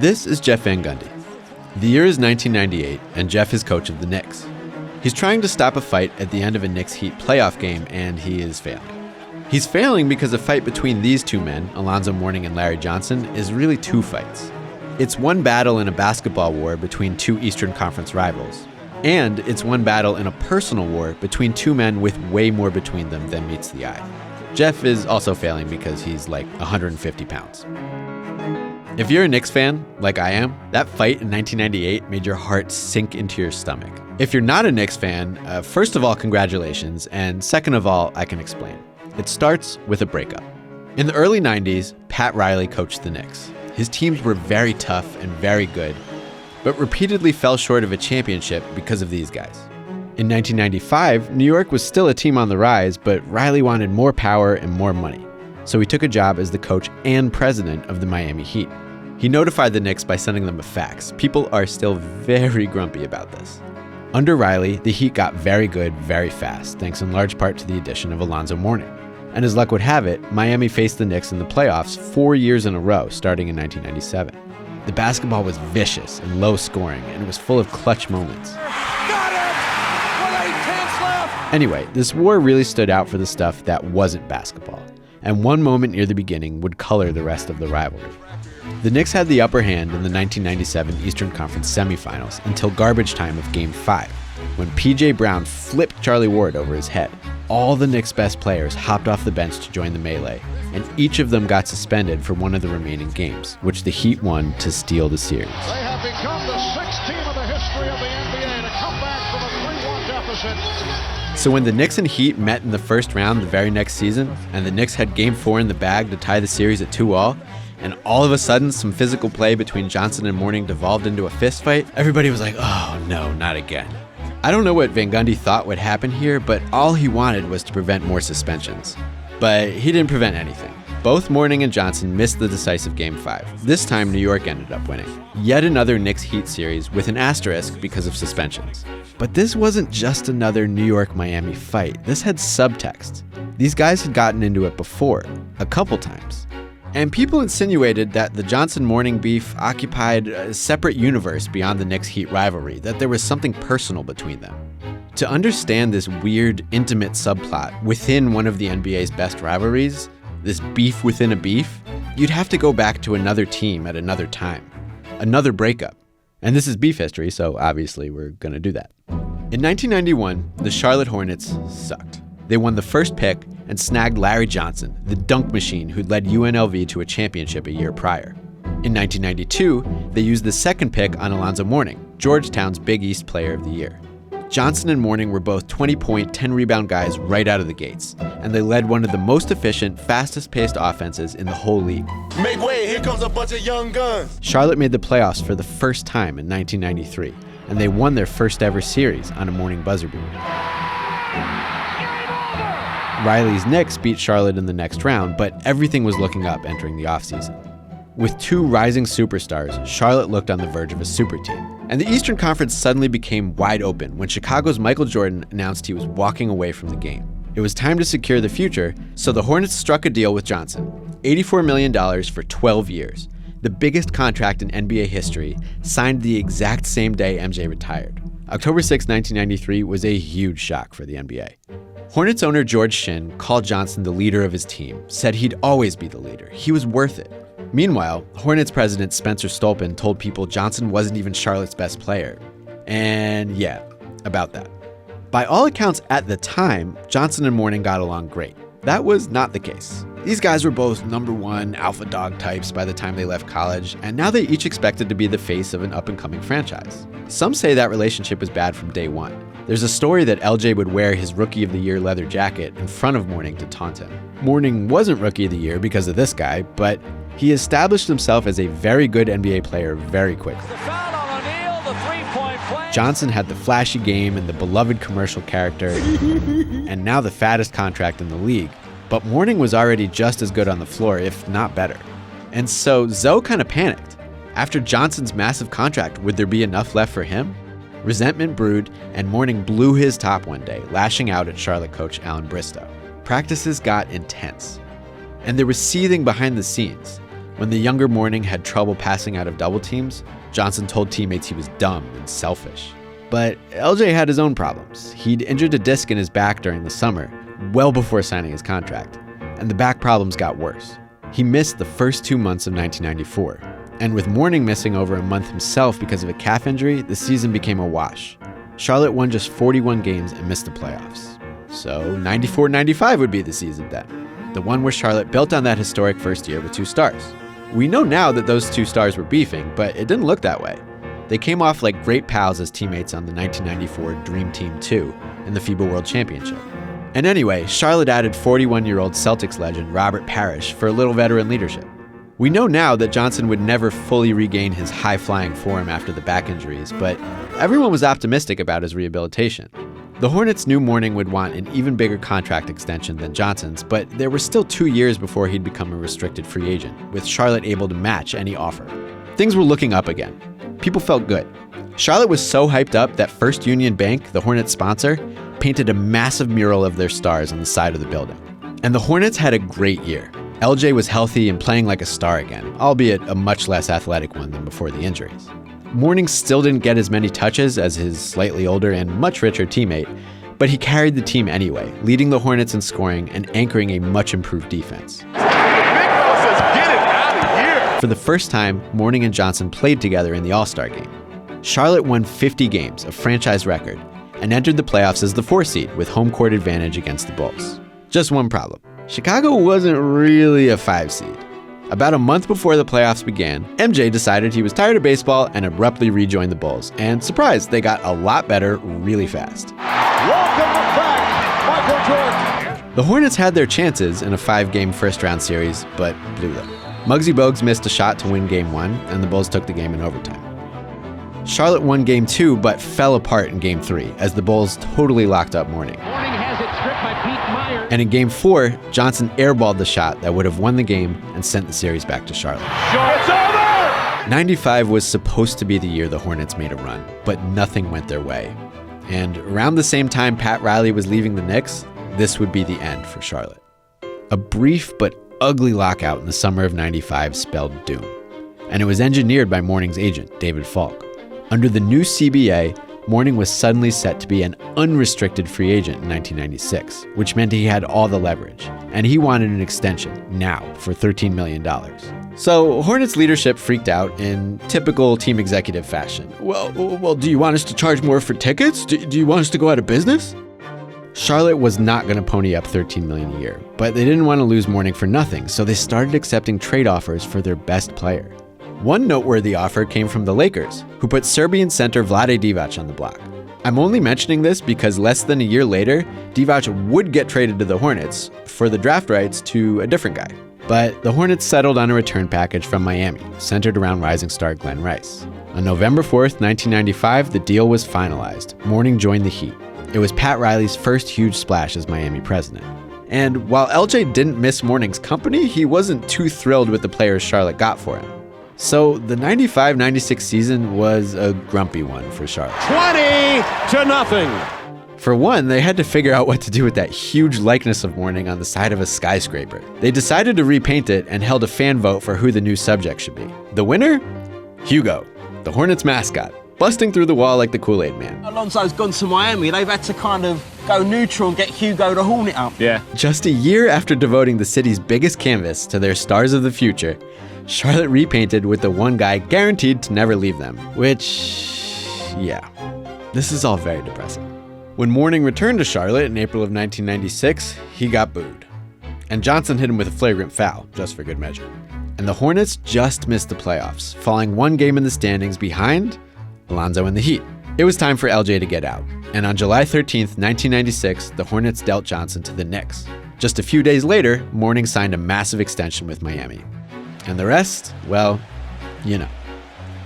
This is Jeff Van Gundy. The year is 1998, and Jeff is coach of the Knicks. He's trying to stop a fight at the end of a Knicks-Heat playoff game, and he is failing. He's failing because a fight between these two men, Alonzo Mourning and Larry Johnson, is really two fights. It's one battle in a basketball war between two Eastern Conference rivals, and it's one battle in a personal war between two men with way more between them than meets the eye. Jeff is also failing because he's like 150 pounds. If you're a Knicks fan, like I am, that fight in 1998 made your heart sink into your stomach. If you're not a Knicks fan, first of all, congratulations, and second of all, I can explain. It starts with a breakup. In the early 90s, Pat Riley coached the Knicks. His teams were very tough and very good, but repeatedly fell short of a championship because of these guys. In 1995, New York was still a team on the rise, but Riley wanted more power and more money. So he took a job as the coach and president of the Miami Heat. He notified the Knicks by sending them a fax. People are still very grumpy about this. Under Riley, the Heat got very good very fast, thanks in large part to the addition of Alonzo Mourning. And as luck would have it, Miami faced the Knicks in the playoffs 4 years in a row, starting in 1997. The basketball was vicious and low scoring, and it was full of clutch moments. Got it! With 8 left! Anyway, this war really stood out for the stuff that wasn't basketball, and one moment near the beginning would color the rest of the rivalry. The Knicks had the upper hand in the 1997 Eastern Conference semifinals until garbage time of Game 5, when P.J. Brown flipped Charlie Ward over his head. All the Knicks' best players hopped off the bench to join the melee, and each of them got suspended for one of the remaining games, which the Heat won to steal the series. They have become the sixth team in the history of the NBA to come back from a 3-1 deficit. So when the Knicks and Heat met in the first round the very next season, and the Knicks had Game 4 in the bag to tie the series at 2-2, and all of a sudden some physical play between Johnson and Mourning devolved into a fistfight, everybody was like, oh no, not again. I don't know what Van Gundy thought would happen here, but all he wanted was to prevent more suspensions. But he didn't prevent anything. Both Mourning and Johnson missed the decisive Game 5. This time, New York ended up winning. Yet another Knicks-Heat series with an asterisk because of suspensions. But this wasn't just another New York-Miami fight. This had subtext. These guys had gotten into it before, a couple times. And people insinuated that the Johnson-Mourning beef occupied a separate universe beyond the Knicks-Heat rivalry, that there was something personal between them. To understand this weird, intimate subplot within one of the NBA's best rivalries, this beef within a beef, you'd have to go back to another team at another time, another breakup. And this is beef history, so obviously we're going to do that. In 1991, the Charlotte Hornets sucked. They won the first pick and snagged Larry Johnson, the dunk machine who'd led UNLV to a championship a year prior. In 1992, they used the second pick on Alonzo Mourning, Georgetown's Big East Player of the Year. Johnson and Mourning were both 20-point, 10-rebound guys right out of the gates, and they led one of the most efficient, fastest-paced offenses in the whole league. Make way, here comes a bunch of young guns. Charlotte made the playoffs for the first time in 1993, and they won their first ever series on a Mourning buzzer beater. Riley's Knicks beat Charlotte in the next round, but everything was looking up entering the offseason. With two rising superstars, Charlotte looked on the verge of a super team. And the Eastern Conference suddenly became wide open when Chicago's Michael Jordan announced he was walking away from the game. It was time to secure the future, so the Hornets struck a deal with Johnson, $84 million for 12 years, the biggest contract in NBA history, signed the exact same day MJ retired. October 6, 1993 was a huge shock for the NBA. Hornets owner George Shinn called Johnson the leader of his team, said he'd always be the leader. He was worth it. Meanwhile, Hornets president Spencer Stolpen told people Johnson wasn't even Charlotte's best player. And yeah, about that. By all accounts at the time, Johnson and Mourning got along great. That was not the case. These guys were both number one alpha dog types by the time they left college, and now they each expected to be the face of an up-and-coming franchise. Some say that relationship was bad from day one. There's a story that LJ would wear his Rookie of the Year leather jacket in front of Mourning to taunt him. Mourning wasn't Rookie of the Year because of this guy, but he established himself as a very good NBA player very quickly. Johnson had the flashy game and the beloved commercial character, and now the fattest contract in the league. But Mourning was already just as good on the floor, if not better. And so Zoe kind of panicked. After Johnson's massive contract, would there be enough left for him? Resentment brewed, and Mourning blew his top one day, lashing out at Charlotte coach Alan Bristow. Practices got intense. And there was seething behind the scenes. When the younger Mourning had trouble passing out of double teams, Johnson told teammates he was dumb and selfish. But LJ had his own problems. He'd injured a disc in his back during the summer, well before signing his contract, and the back problems got worse. He missed the first 2 months of 1994, and with Mourning missing over a month himself because of a calf injury, the season became a wash. Charlotte won just 41 games and missed the playoffs. So 94-95 would be the season then, the one where Charlotte built on that historic first year with 2 stars. We know now that those 2 stars were beefing, but it didn't look that way. They came off like great pals as teammates on the 1994 Dream Team 2 in the FIBA World Championship. And anyway, Charlotte added 41-year-old Celtics legend Robert Parrish for a little veteran leadership. We know now that Johnson would never fully regain his high-flying form after the back injuries, but everyone was optimistic about his rehabilitation. The Hornets knew Mourning would want an even bigger contract extension than Johnson's, but there were still 2 years before he'd become a restricted free agent, with Charlotte able to match any offer. Things were looking up again. People felt good. Charlotte was so hyped up that First Union Bank, the Hornets sponsor, painted a massive mural of their stars on the side of the building. And the Hornets had a great year. LJ was healthy and playing like a star again, albeit a much less athletic one than before the injuries. Mourning still didn't get as many touches as his slightly older and much richer teammate, but he carried the team anyway, leading the Hornets in scoring and anchoring a much improved defense. For the first time, Mourning and Johnson played together in the All-Star game. Charlotte won 50 games, a franchise record, and entered the playoffs as the 4 seed with home court advantage against the Bulls. Just one problem. Chicago wasn't really a 5 seed. About a month before the playoffs began, MJ decided he was tired of baseball and abruptly rejoined the Bulls. And surprise, they got a lot better really fast. Welcome back, Michael Jordan. The Hornets had their chances in a 5-game first-round series, but blew them. Muggsy Bogues missed a shot to win Game 1, and the Bulls took the game in overtime. Charlotte won Game 2, but fell apart in Game 3, as the Bulls totally locked up Mourning. Mourning has it stripped by Pete Meyer. And in Game 4, Johnson airballed the shot that would have won the game and sent the series back to Charlotte. It's over! 95 was supposed to be the year the Hornets made a run, but nothing went their way. And around the same time Pat Riley was leaving the Knicks, this would be the end for Charlotte. A brief but ugly lockout in the summer of 95 spelled doom. And it was engineered by Mourning's agent, David Falk. Under the new CBA, Mourning was suddenly set to be an unrestricted free agent in 1996, which meant he had all the leverage, and he wanted an extension, now, for $13 million. So Hornets leadership freaked out in typical team executive fashion. Well, do you want us to charge more for tickets? Do you want us to go out of business? Charlotte was not going to pony up $13 million a year, but they didn't want to lose Mourning for nothing, so they started accepting trade offers for their best player. One noteworthy offer came from the Lakers, who put Serbian center Vlade Divac on the block. I'm only mentioning this because less than a year later, Divac would get traded to the Hornets for the draft rights to a different guy. But the Hornets settled on a return package from Miami, centered around rising star Glenn Rice. On November 4th, 1995, the deal was finalized. Mourning joined the Heat. It was Pat Riley's first huge splash as Miami president. And while LJ didn't miss Mourning's company, he wasn't too thrilled with the players Charlotte got for him. So the 95-96 season was a grumpy one for Charlotte. 20-0. For one, they had to figure out what to do with that huge likeness of Mourning on the side of a skyscraper. They decided to repaint it and held a fan vote for who the new subject should be. The winner? Hugo, the Hornets mascot, busting through the wall like the Kool-Aid Man. Alonzo's gone to Miami. They've had to kind of go neutral and get Hugo the Hornet up. Yeah. Just a year after devoting the city's biggest canvas to their stars of the future, Charlotte repainted with the one guy guaranteed to never leave them, which, yeah, this is all very depressing. When Mourning returned to Charlotte in April of 1996, he got booed. And Johnson hit him with a flagrant foul, just for good measure. And the Hornets just missed the playoffs, falling 1 game in the standings behind Alonzo and the Heat. It was time for LJ to get out. And on July 13th, 1996, the Hornets dealt Johnson to the Knicks. Just a few days later, Mourning signed a massive extension with Miami. And the rest, well, you know.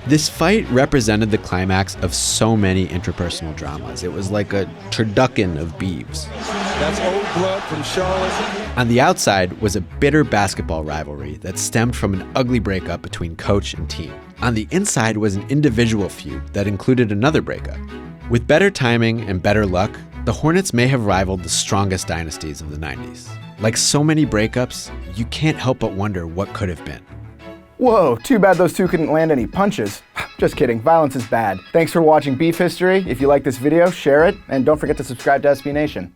This fight represented the climax of so many interpersonal dramas. It was like a turducken of beeves. That's old blood from Charlotte. On the outside was a bitter basketball rivalry that stemmed from an ugly breakup between coach and team. On the inside was an individual feud that included another breakup. With better timing and better luck, the Hornets may have rivaled the strongest dynasties of the 90s. Like so many breakups, you can't help but wonder what could have been. Whoa, too bad those two couldn't land any punches. Just kidding, violence is bad. Thanks for watching Beef History. If you like this video, share it, and don't forget to subscribe to SB Nation.